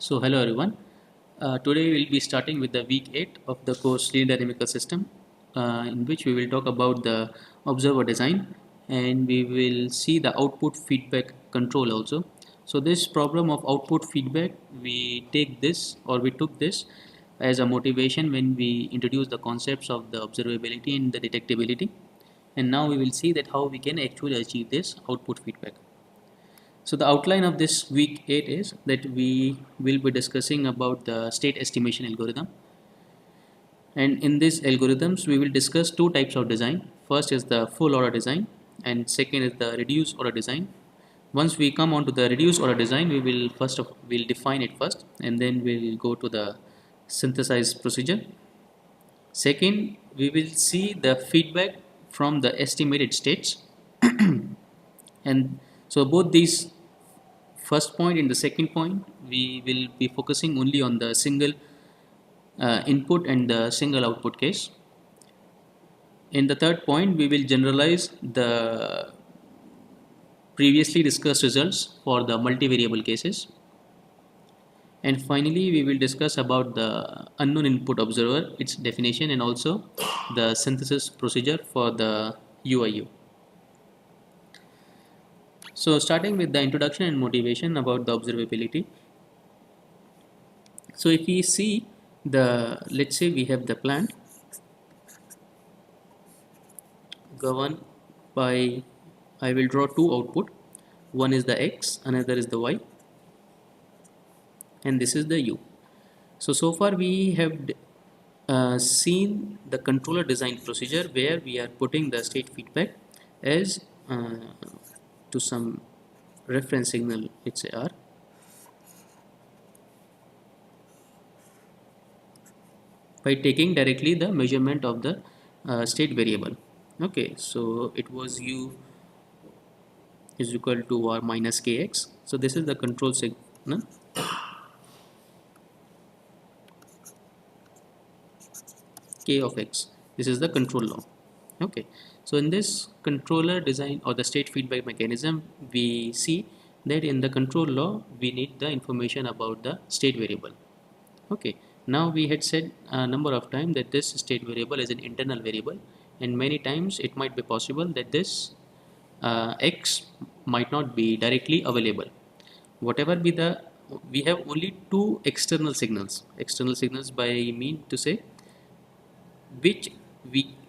So hello everyone. Today we'll be starting with the week 8 of the course Linear Dynamical System, in which we will talk about the observer design and we will see the output feedback control also. So this problem of output feedback, we took this as a motivation when we introduced the concepts of the observability and the detectability, and now we will see that how we can actually achieve this output feedback. So the outline of this week 8 is that we will be discussing about the state estimation algorithm. And in these algorithms, we will discuss two types of design. First is the full order design and second is the reduced order design. Once we come on to the reduced order design, we'll define it first and then we'll go to the synthesize procedure. Second, we will see the feedback from the estimated states. And so both these first point and the second point, we will be focusing only on the single input and the single output case. In the third point, we will generalize the previously discussed results for the multivariable cases. And finally, we will discuss about the unknown input observer, its definition, and also the synthesis procedure for the UIU. So starting with the introduction and motivation about the observability. So if we see let's say we have the plant governed by, I will draw two output, one is the X, another is the Y, and this is the U. So far we have seen the controller design procedure where we are putting the state feedback as to some reference signal, let's say R, by taking directly the measurement of the state variable. Okay, so it was U is equal to R minus Kx. So this is the control signal. K of X. This is the control law. Okay, so in this controller design or the state feedback mechanism, we see that in the control law we need the information about the state variable. Okay, now we had said a number of times that this state variable is an internal variable, and many times it might be possible that this X might not be directly available. Whatever be the, we have only two external signals. External signals by mean to say which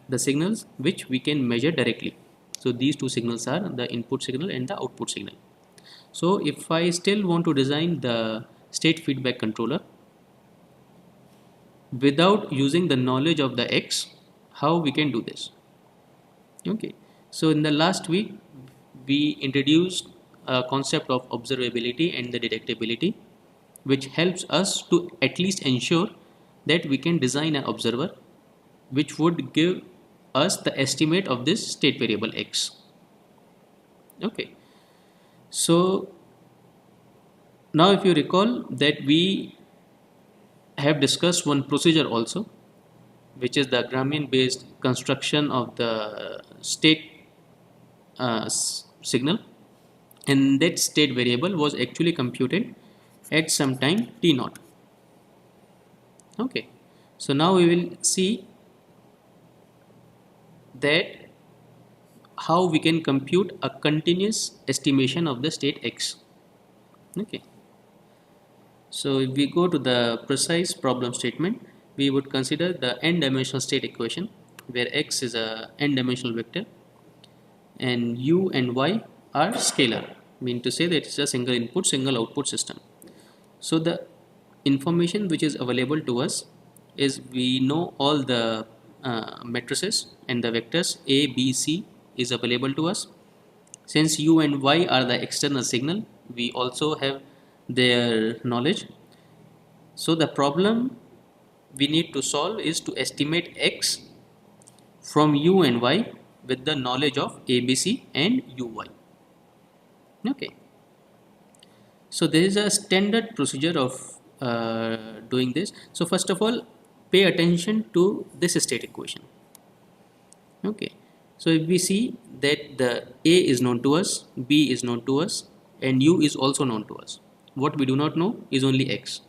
the signals which we can measure directly. So these two signals are the input signal and the output signal. So if I still want to design the state feedback controller without using the knowledge of the X, how we can do this? Okay, so in the last week we introduced a concept of observability and the detectability, which helps us to at least ensure that we can design an observer which would give us the estimate of this state variable X. Okay, so now if you recall that we have discussed one procedure also, which is the Gramian based construction of the state signal, and that state variable was actually computed at some time t naught. Okay, so now we will see that how we can compute a continuous estimation of the state X. Okay, so if we go to the precise problem statement, we would consider the n-dimensional state equation where X is a n-dimensional vector and U and Y are scalar, mean to say that it's a single input single output system. So the information which is available to us is we know all the matrices and the vectors A, B, C is available to us. Since U and Y are the external signal, we also have their knowledge. So the problem we need to solve is to estimate X from U and Y with the knowledge of ABC and UY. Okay, so there is a standard procedure of doing this. So first of all, pay attention to this state equation. Okay, so if we see that the A is known to us, B is known to us, and U is also known to us. What we do not know is only x.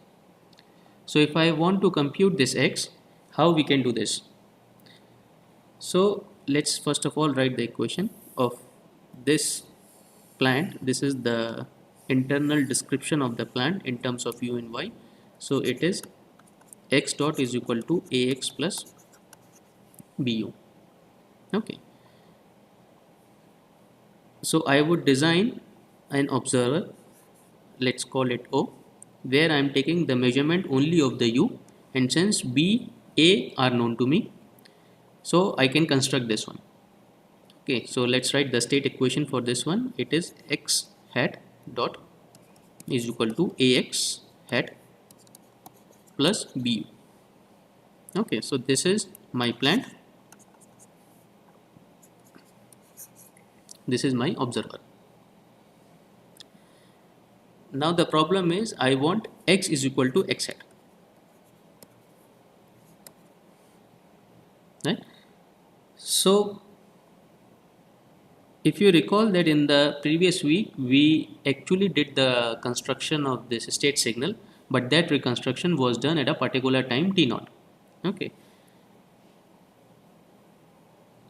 So if I want to compute this x, how we can do this? So let's first of all write the equation of this plant. This is the internal description of the plant in terms of u and y. So it is x dot is equal to ax plus bu. Okay. So I would design an observer, let's call it O, where I am taking the measurement only of the U, and since B, A are known to me, so I can construct this one. Okay, so let's write the state equation for this one. It is x hat dot is equal to ax hat plus bu. Okay, so this is my plant, this is my observer. Now the problem is I want x is equal to x hat, right? So if you recall that in the previous week we actually did the construction of this state signal, but that reconstruction was done at a particular time t naught. Okay,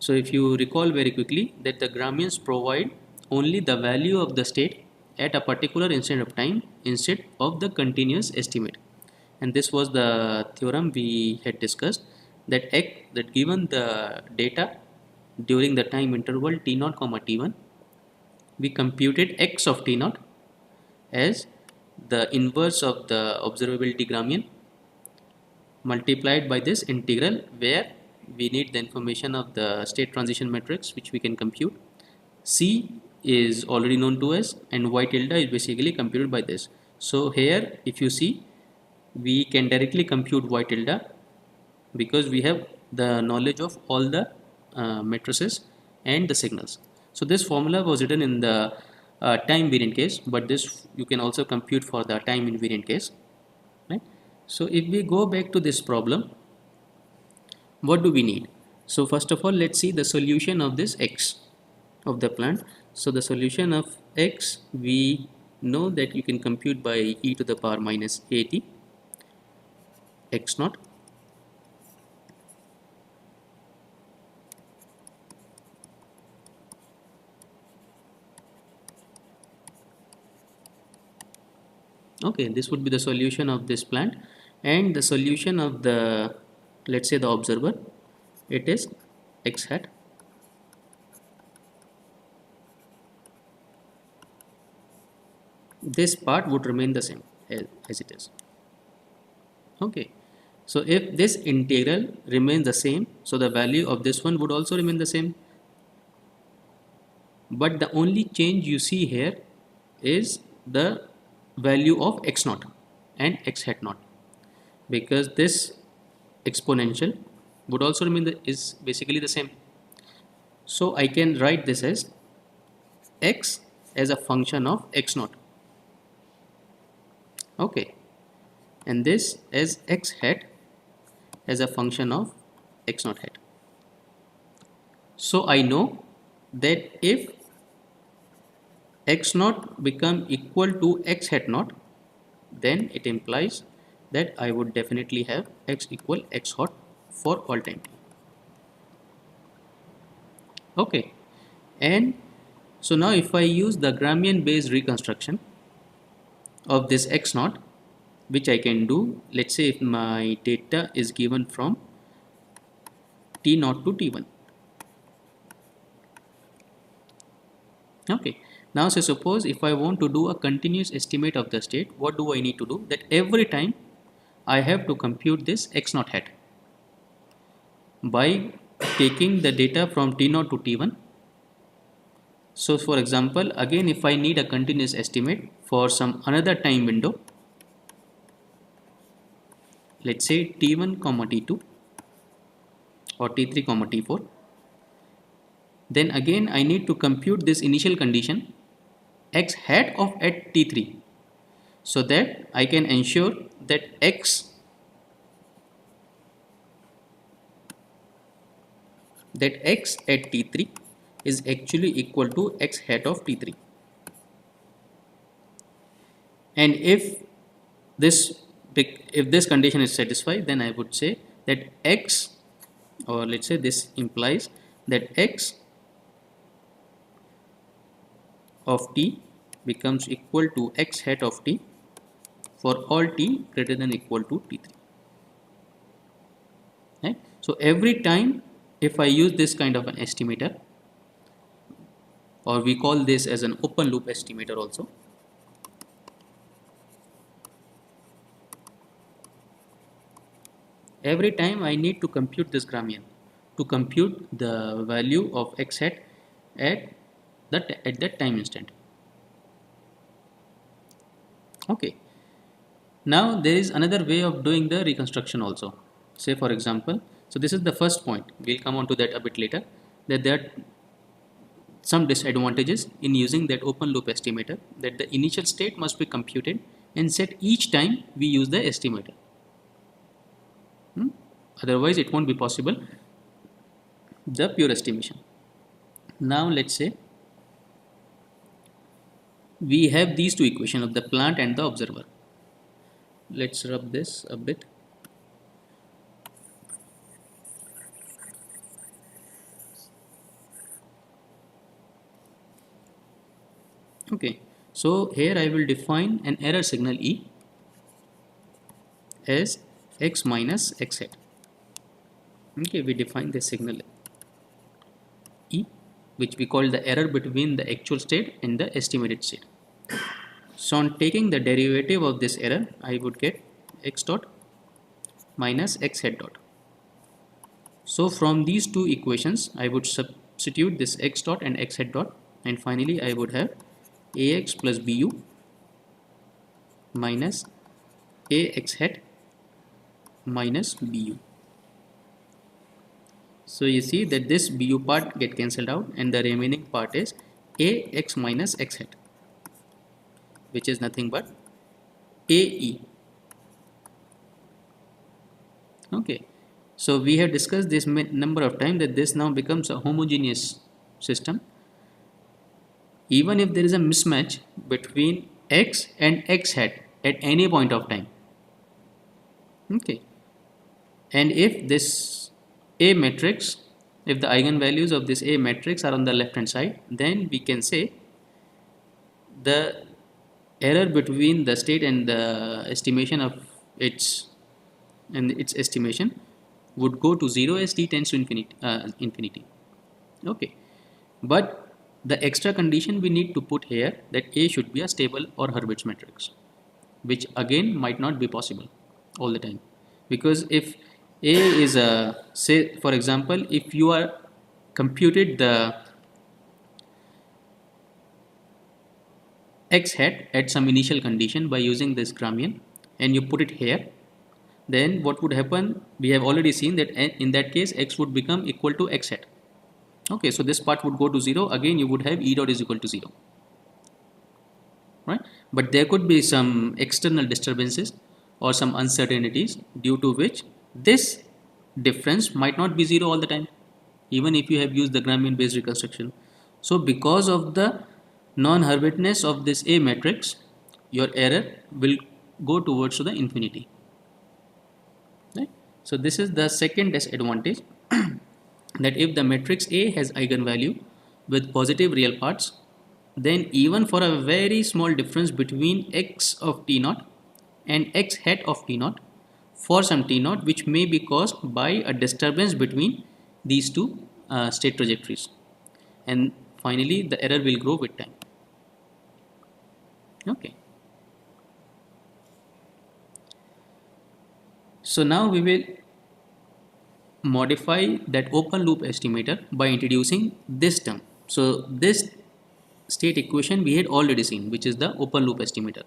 so if you recall very quickly that the Gramians provide only the value of the state at a particular instant of time instead of the continuous estimate, and this was the theorem we had discussed, that that given the data during the time interval t naught comma t1, we computed x of t naught as the inverse of the observability Gramian multiplied by this integral, where we need the information of the state transition matrix which we can compute. C is already known to us and y tilde is basically computed by this. So here if you see, we can directly compute y tilde because we have the knowledge of all the matrices and the signals. So this formula was written in the time variant case, but this you can also compute for the time invariant case, right? So if we go back to this problem, what do we need? So first of all, let's see the solution of this x of the plant. So the solution of x, we know that you can compute by e to the power minus at x naught. Okay, this would be the solution of this plant, and the solution of the, let's say, the observer, it is x hat this part would remain the same as it is. Okay, so if this integral remains the same, so the value of this one would also remain the same, but the only change you see here is the value of x naught and x hat naught, because this exponential would also remain is basically the same. So I can write this as x as a function of x naught, okay, and this as x hat as a function of x naught hat. So I know that if x naught become equal to x hat naught, then it implies that I would definitely have x equal x hot for all time t. Okay, and so now if I use the Gramian based reconstruction of this x naught, which I can do, let's say if my data is given from t naught to t1. Okay, now so suppose if I want to do a continuous estimate of the state, what do I need to do? That every time I have to compute this x naught hat by taking the data from t naught to t1. So for example, again if I need a continuous estimate for some another time window, let's say t1 comma t2 or t3 comma t4, then again I need to compute this initial condition x hat of at t3, so that I can ensure that x at t3 is actually equal to x hat of t3. And this if this condition is satisfied, then I would say that x, or let's say this implies that x of t becomes equal to x hat of t for all t greater than equal to t3. Right? So every time if I use this kind of an estimator, or we call this as an open loop estimator also, every time I need to compute this Gramian to compute the value of x hat at that time instant. Okay. Now there is another way of doing the reconstruction also. Say for example, so this is the first point. We'll come on to that a bit later. That there are some disadvantages in using that open loop estimator. That the initial state must be computed and set each time we use the estimator. Otherwise, it won't be possible. The pure estimation. Now let's say we have these two equations of the plant and the observer. Let's rub this a bit. Okay, so here I will define an error signal E as x minus x hat. Okay, we define this signal E, which we call the error between the actual state and the estimated state. So on taking the derivative of this error, I would get x dot minus x hat dot. So from these two equations, I would substitute this x dot and x hat dot, and finally I would have ax plus bu minus ax hat minus bu. So you see that this bu part get cancelled out and the remaining part is ax minus x hat, which is nothing but ae. Okay, so we have discussed this number of times that this now becomes a homogeneous system even if there is a mismatch between x and x hat at any point of time. Okay, and if this A matrix, if the eigenvalues of this A matrix are on the left hand side, then we can say the error between the state and the estimation of its estimation would go to 0 as t tends to infinity. Okay, but the extra condition we need to put here that A should be a stable or Hurwitz matrix, which again might not be possible all the time, because if A is a, say for example, if you are computed the x hat at some initial condition by using this Gramian and you put it here, then what would happen, we have already seen that in that case x would become equal to x hat. Okay, so this part would go to 0, again you would have E dot is equal to 0, right? But there could be some external disturbances or some uncertainties due to which this difference might not be 0 all the time, even if you have used the Gramian based reconstruction. So because of the non-Hurwitzness of this A matrix, your error will go towards to the infinity, right? So this is the second disadvantage that if the matrix A has eigenvalue with positive real parts, then even for a very small difference between x of t naught and x hat of t naught for some t naught, which may be caused by a disturbance between these two state trajectories, and finally the error will grow with time. Okay, so now we will modify that open loop estimator by introducing this term. So this state equation we had already seen, which is the open loop estimator.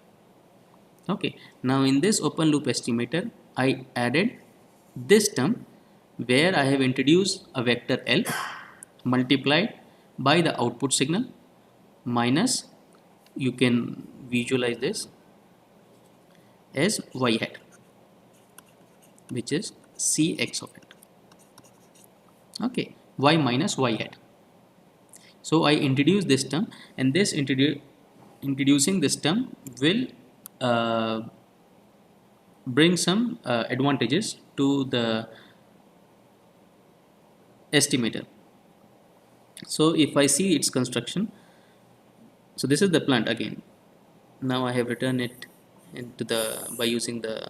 Okay, now in this open loop estimator I added this term where I have introduced a vector L multiplied by the output signal minus, you can visualize this as y hat, which is Cx of it. Okay, y minus y hat. So I introduce this term, and this introducing this term will uh, bring some advantages to the estimator. So if I see its construction, so this is the plant again. Now I have written it into the by using the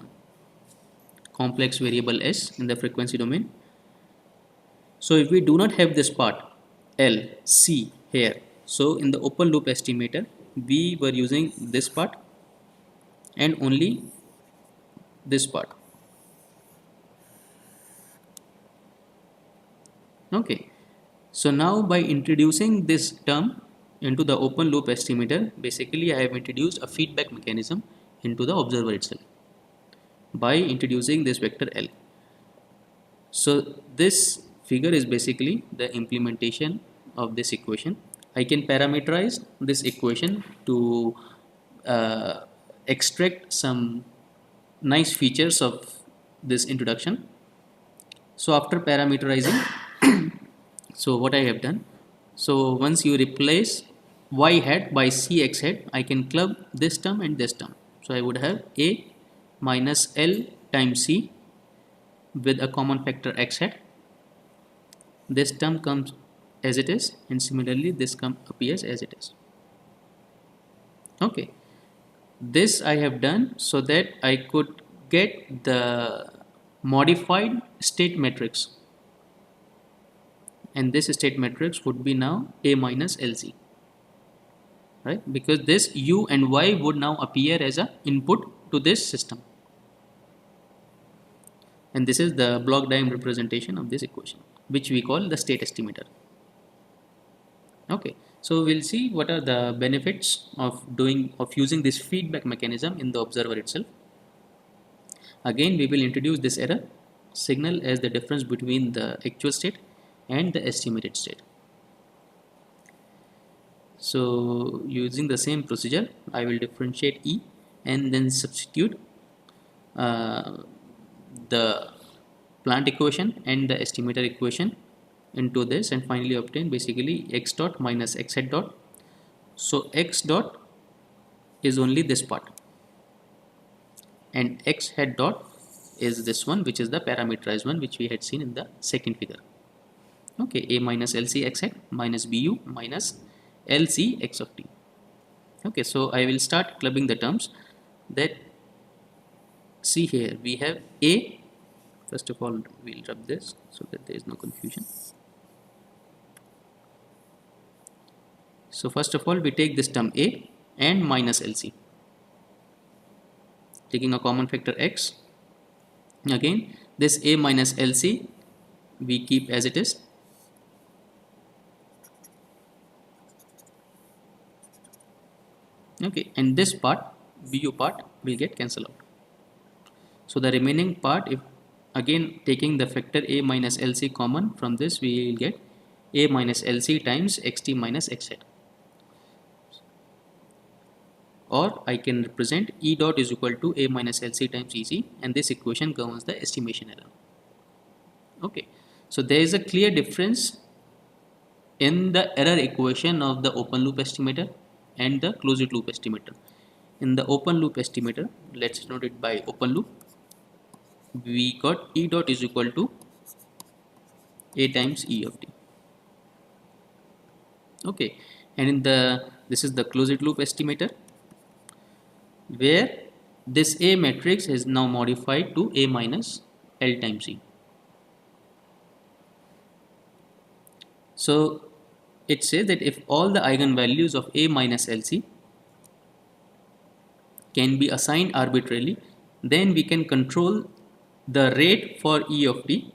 complex variable s in the frequency domain. So if we do not have this part L C here, so in the open loop estimator we were using this part and only this part. Okay, so now by introducing this term into the open loop estimator, basically I have introduced a feedback mechanism into the observer itself by introducing this vector L. So this figure is basically the implementation of this equation. I can parameterize this equation to uh, extract some nice features of this introduction. So after parameterizing, so what I have done, so once you replace y hat by cx hat, I can club this term and this term. So I would have a minus l times c with a common factor x hat. This term comes as it is, and similarly this term appears as it is. Okay, this I have done so that I could get the modified state matrix, and this state matrix would be now A minus LC, right? Because this U and Y would now appear as a input to this system, and this is the block diagram representation of this equation, which we call the state estimator. Okay, so we'll see what are the benefits of using this feedback mechanism in the observer itself. Again, we will introduce this error signal as the difference between the actual state and the estimated state. So using the same procedure, I will differentiate E and then substitute the plant equation and the estimator equation into this, and finally obtain basically x dot minus x hat dot. So x dot is only this part and x hat dot is this one, which is the parameterized one which we had seen in the second figure. Okay, a minus lc x hat minus bu minus lc x of t. Okay, so I will start clubbing the terms. That see here we have a. First of all, we'll rub this so that there is no confusion. So first of all, we take this term a and minus lc, taking a common factor x. Again, this a minus lc we keep as it is. Okay, and this part bu part will get cancelled out. So the remaining part, if again taking the factor a minus lc common from this, we will get a minus lc times xt minus x hat. Or I can represent E dot is equal to a minus lc times ec, and this equation governs the estimation error. Okay, so there is a clear difference in the error equation of the open loop estimator and the closed loop estimator. In the open loop estimator, let's note it by open loop, we got E dot is equal to a times E of t. Okay, and in the this is the closed loop estimator, where this A matrix is now modified to A minus L times E. So it says that if all the eigenvalues of A minus LC can be assigned arbitrarily, then we can control the rate for E of t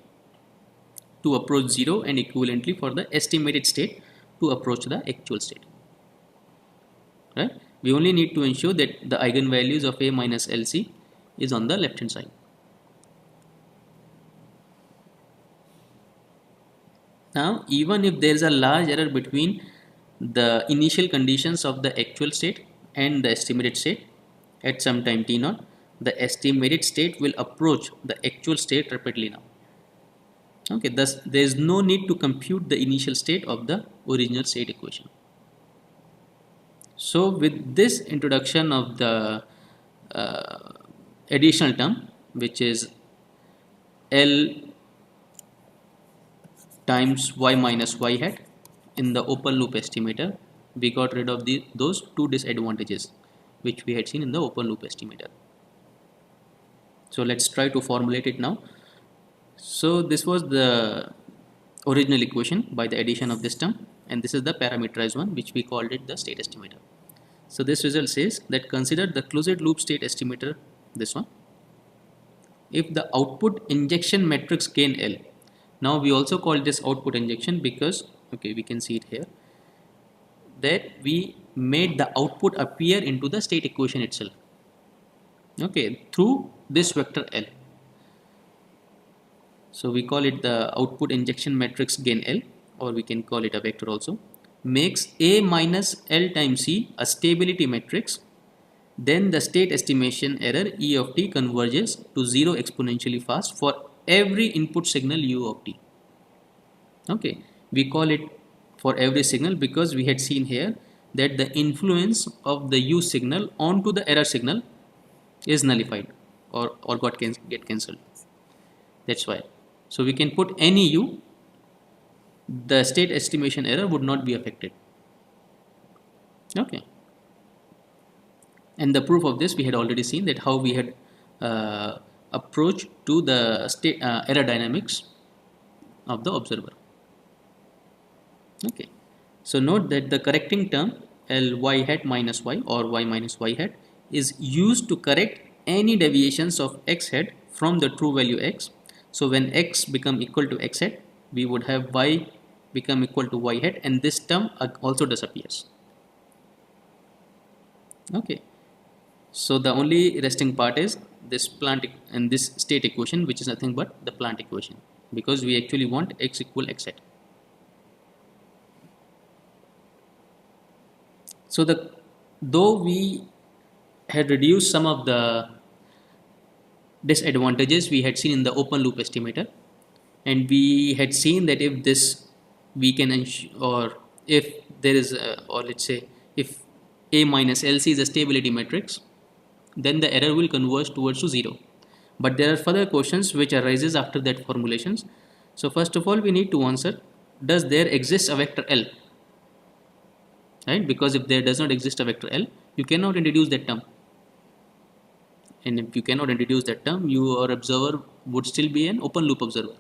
to approach 0 and equivalently for the estimated state to approach the actual state. Right? We only need to ensure that the eigenvalues of A minus LC is on the left hand side. Now, even if there is a large error between the initial conditions of the actual state and the estimated state at some time t0, the estimated state will approach the actual state rapidly now. Okay, thus there is no need to compute the initial state of the original state equation. So with this introduction of the uh, additional term, which is L times y minus y hat in the open loop estimator. We got rid of those two disadvantages which we had seen in the open loop estimator. So let's try to formulate it now. So this was the original equation by the addition of this term, and this is the parameterized one which we called it the state estimator. So this result says that consider the closed loop state estimator, this one, if the output injection matrix gain L. Now we also call this output injection because, okay, we can see it here, that we made the output appear into the state equation itself, okay, through this vector L. So we call it the output injection matrix gain L, or we can call it a vector also, makes A minus L times C a stability matrix. Then the state estimation error E of t converges to 0 exponentially fast for every input signal U of t. Okay, we call it for every signal because we had seen here that the influence of the U signal onto the error signal is nullified or get cancelled. That's why. So we can put any U, the state estimation error would not be affected. Okay. And the proof of this we had already seen, that how we had approached to the state error dynamics of the observer. Okay. So note that the correcting term L y hat minus y or y minus y hat is used to correct any deviations of x hat from the true value x. So when x become equal to x hat, we would have y become equal to y hat, and this term also disappears. Okay. So the only resting part is this plant and this state equation, which is nothing but the plant equation, because we actually want x equal x hat. So though we had reduced some of the disadvantages we had seen in the open loop estimator, and we had seen that if this we can or if there is or let's say if A minus LC is a stability matrix, then the error will converge towards to 0. But there are further questions which arises after that formulations. So first of all we need to answer, does there exist a vector L? Right? Because if there does not exist a vector L, you cannot introduce that term. And if you cannot introduce that term, your observer would still be an open loop observer.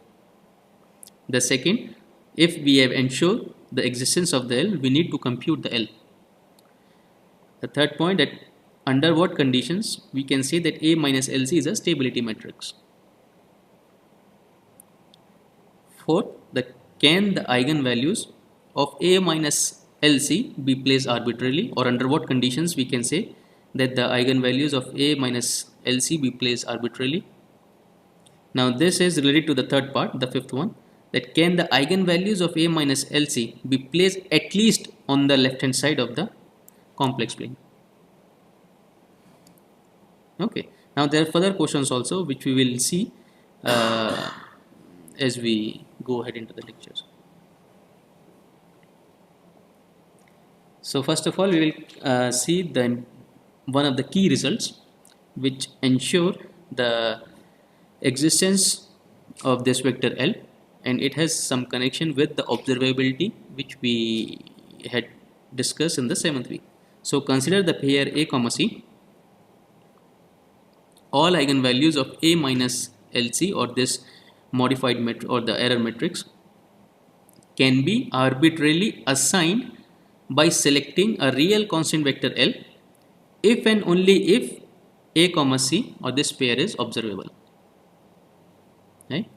The second, if we have ensured the existence of the L, we need to compute the L. The third point, that under what conditions we can say that A minus LC is a stability matrix. Fourth, can the eigenvalues of A minus LC be placed arbitrarily, or under what conditions we can say that the eigenvalues of A minus LC be placed arbitrarily. Now this is related to the third part, the fifth one, that can the eigenvalues of A minus LC be placed at least on the left hand side of the complex plane. Okay, now there are further questions also which we will see as we go ahead into the lectures. So first of all we will see one of the key results which ensure the existence of this vector L, and it has some connection with the observability which we had discussed in the 7th week. So consider the pair A comma C. All eigenvalues of A minus LC, or this modified matrix or the error matrix, can be arbitrarily assigned by selecting a real constant vector L if and only if A comma C or this pair is observable. Right?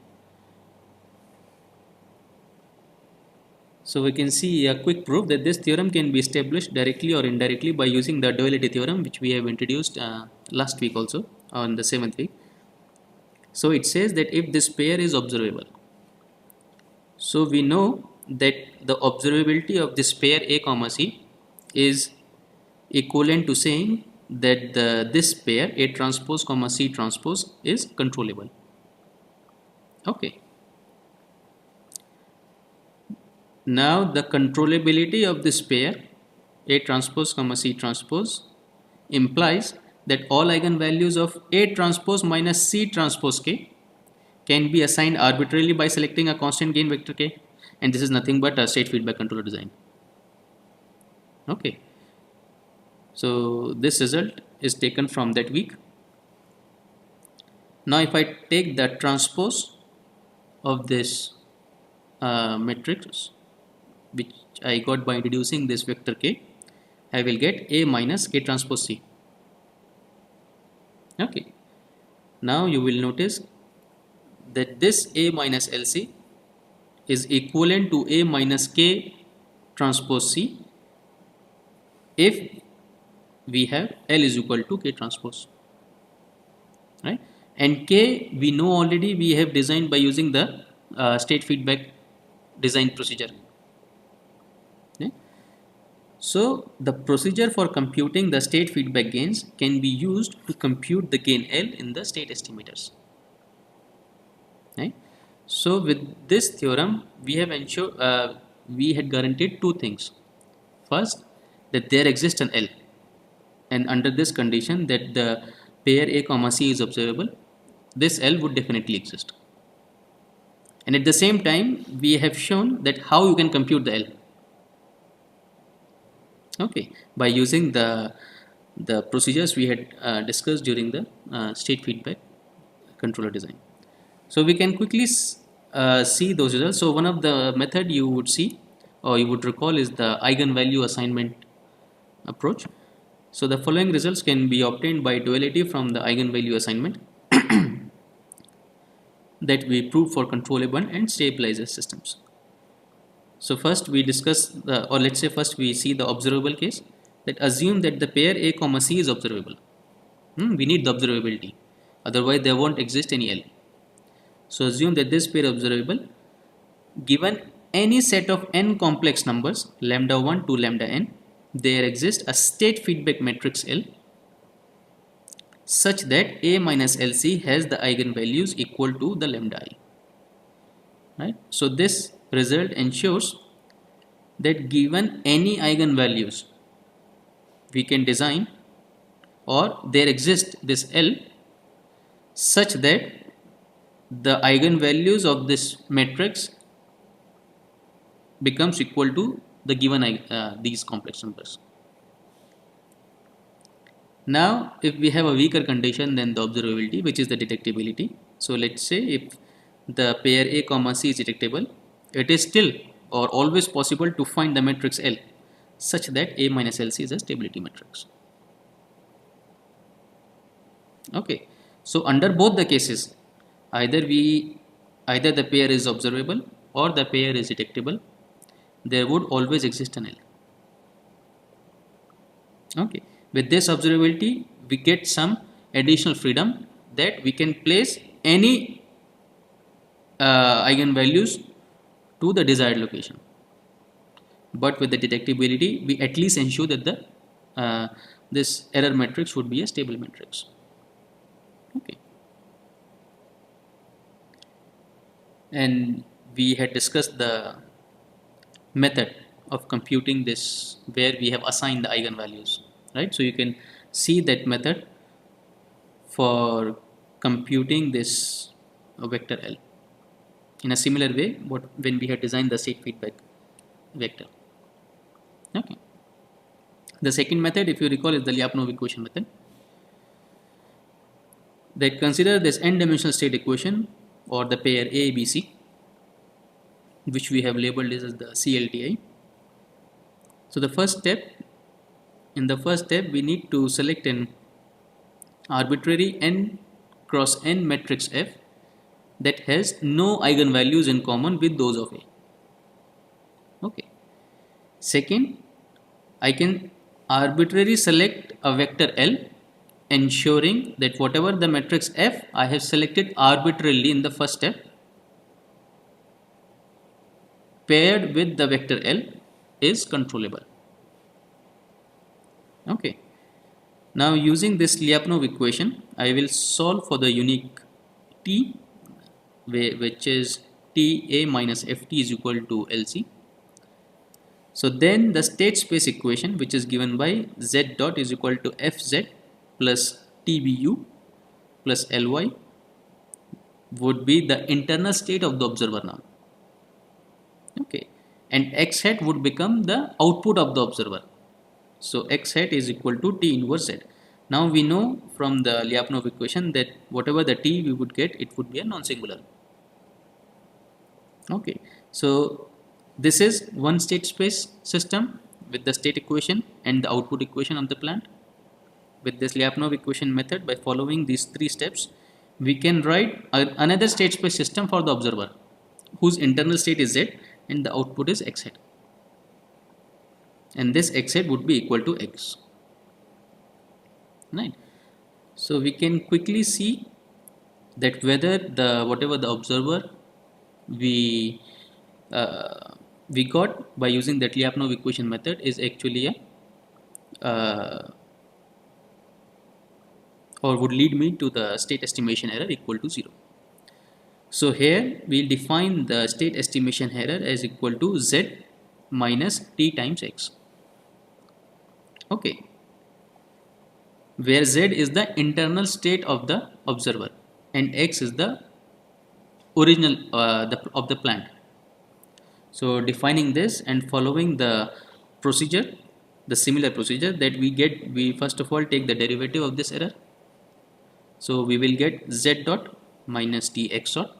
So we can see a quick proof that this theorem can be established directly or indirectly by using the duality theorem which we have introduced last week also on the 7th week. So it says that if this pair is observable, so we know that the observability of this pair A comma C is equivalent to saying that this pair A transpose comma C transpose is controllable. Okay. Now the controllability of this pair A transpose comma C transpose implies that all eigenvalues of A transpose minus C transpose K can be assigned arbitrarily by selecting a constant gain vector K, and this is nothing but a state feedback controller design. Okay, so this result is taken from that week. Now if I take the transpose of this matrix which I got by introducing this vector K, I will get A minus K transpose C. Okay, now you will notice that this A minus LC is equivalent to A minus K transpose C if we have L is equal to K transpose, right? And K we know already, we have designed by using the state feedback design procedure. Okay? So the procedure for computing the state feedback gains can be used to compute the gain L in the state estimators. Right? So with this theorem, we have ensured we had guaranteed two things. First, that there exists an L, and under this condition that the pair A comma C is observable, this L would definitely exist. And at the same time, we have shown that how you can compute the L. Okay, by using the procedures we had discussed during the state feedback controller design. So we can quickly see those results. So one of the method you would see or you would recall is the eigenvalue assignment approach. So the following results can be obtained by duality from the eigenvalue assignment that we proved for controllable and stabilizer systems. So first we discuss the, or let's say first we see the observable case, that assume that the pair A comma C is observable. We need the observability, otherwise there won't exist any L. So assume that this pair is observable given any set of n complex numbers lambda 1 to lambda n, there exists a state feedback matrix L such that A minus LC has the eigenvalues equal to the lambda I. Right? So this result ensures that given any eigenvalues we can design or there exists this L such that the eigenvalues of this matrix becomes equal to the given these complex numbers. Now if we have a weaker condition than the observability, which is the detectability, so let's say if the pair A comma C is detectable, it is still or always possible to find the matrix L such that A minus LC is a stability matrix. Okay, so under both the cases, either the pair is observable or the pair is detectable, there would always exist an L. Okay, with this observability we get some additional freedom that we can place any eigenvalues to the desired location, but with the detectability we at least ensure that the this error matrix would be a stable matrix. Okay, and we had discussed the method of computing this where we have assigned the eigenvalues, right? So you can see that method for computing this vector L in a similar way when we had designed the state feedback vector. Okay, the second method, if you recall, is the Lyapunov equation method that consider this n-dimensional state equation or the pair A, B, C, which we have labeled as the CLTI. So the first step, in the first step we need to select an arbitrary n cross n matrix F that has no eigenvalues in common with those of A. Okay. Second, I can arbitrarily select a vector L, ensuring that whatever the matrix F I have selected arbitrarily in the first step paired with the vector L is controllable. Okay. Now using this Lyapunov equation, I will solve for the unique T, which is T A minus Ft is equal to LC. So then the state space equation, which is given by Z dot is equal to Fz plus TBU plus Ly would be the internal state of the observer now. Okay, and x hat would become the output of the observer. So x hat is equal to T inverse Z. Now we know from the Lyapunov equation that whatever the T we would get, it would be a non-singular. Okay, so this is one state space system with the state equation and the output equation of the plant. With this Lyapunov equation method, by following these three steps, we can write another state space system for the observer whose internal state is Z and the output is x hat, and this x hat would be equal to x, right? So we can quickly see that whether the whatever the observer we we got by using that Lyapunov equation method is actually a or would lead me to the state estimation error equal to 0. So here we'll define the state estimation error as equal to Z minus T times X. Okay, where Z is the internal state of the observer and X is the original of the plant. So defining this and following the procedure, the similar procedure that we get, we first of all take the derivative of this error. So we will get Z dot minus T X dot.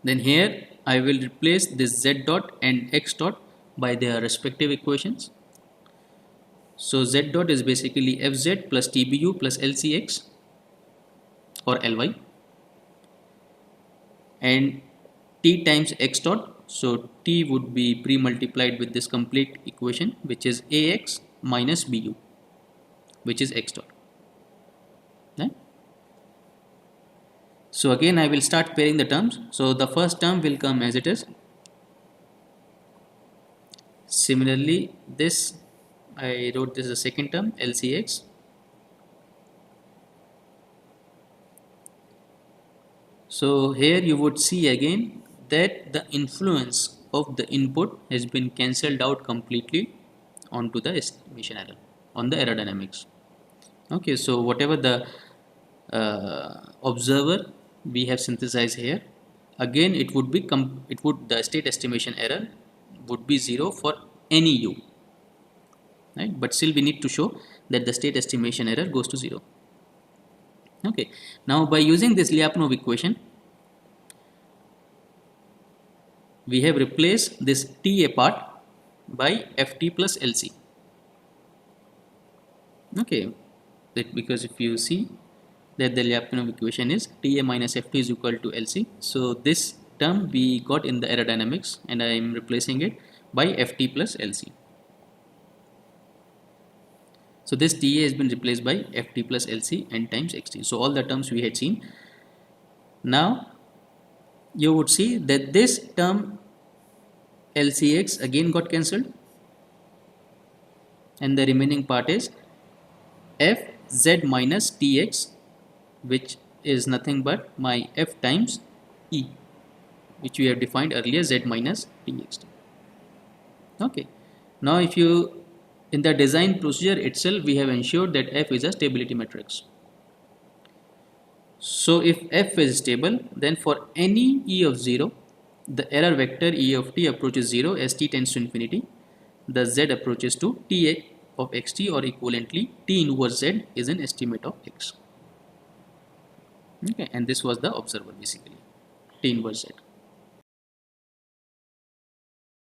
Then here I will replace this Z dot and X dot by their respective equations. So Z dot is basically Fz plus TBU plus LCX or Ly, and T times X dot. So T would be pre-multiplied with this complete equation, which is AX minus BU, which is X dot. Right? So again I will start pairing the terms. So the first term will come as it is. Similarly, this I wrote this as a second term, LCX. So here you would see again that the influence of the input has been cancelled out completely onto the estimation error, on the aerodynamics. Okay, so whatever the observer we have synthesized here, again it would be the state estimation error would be 0 for any u, right? But still we need to show that the state estimation error goes to 0. Okay, now by using this Lyapunov equation, we have replaced this TA part by Ft plus Lc. Okay, because if you see that the Lyapunov equation is TA minus Ft is equal to Lc, so this term we got in the aerodynamics and I am replacing it by Ft plus Lc. So this TA has been replaced by Ft plus Lc and times Xt. So all the terms we had seen. Now you would see that this term LCX again got cancelled, and the remaining part is Fz minus Tx, which is nothing but my F times E, which we have defined earlier, Z minus Txt. Okay, now if you in the design procedure itself we have ensured that F is a stability matrix. So if F is stable, then for any E of 0, the error vector E of t approaches 0 as t tends to infinity. The Z approaches to t of xt, or equivalently t inverse Z is an estimate of x. Okay, and this was the observer basically, t inverse Z.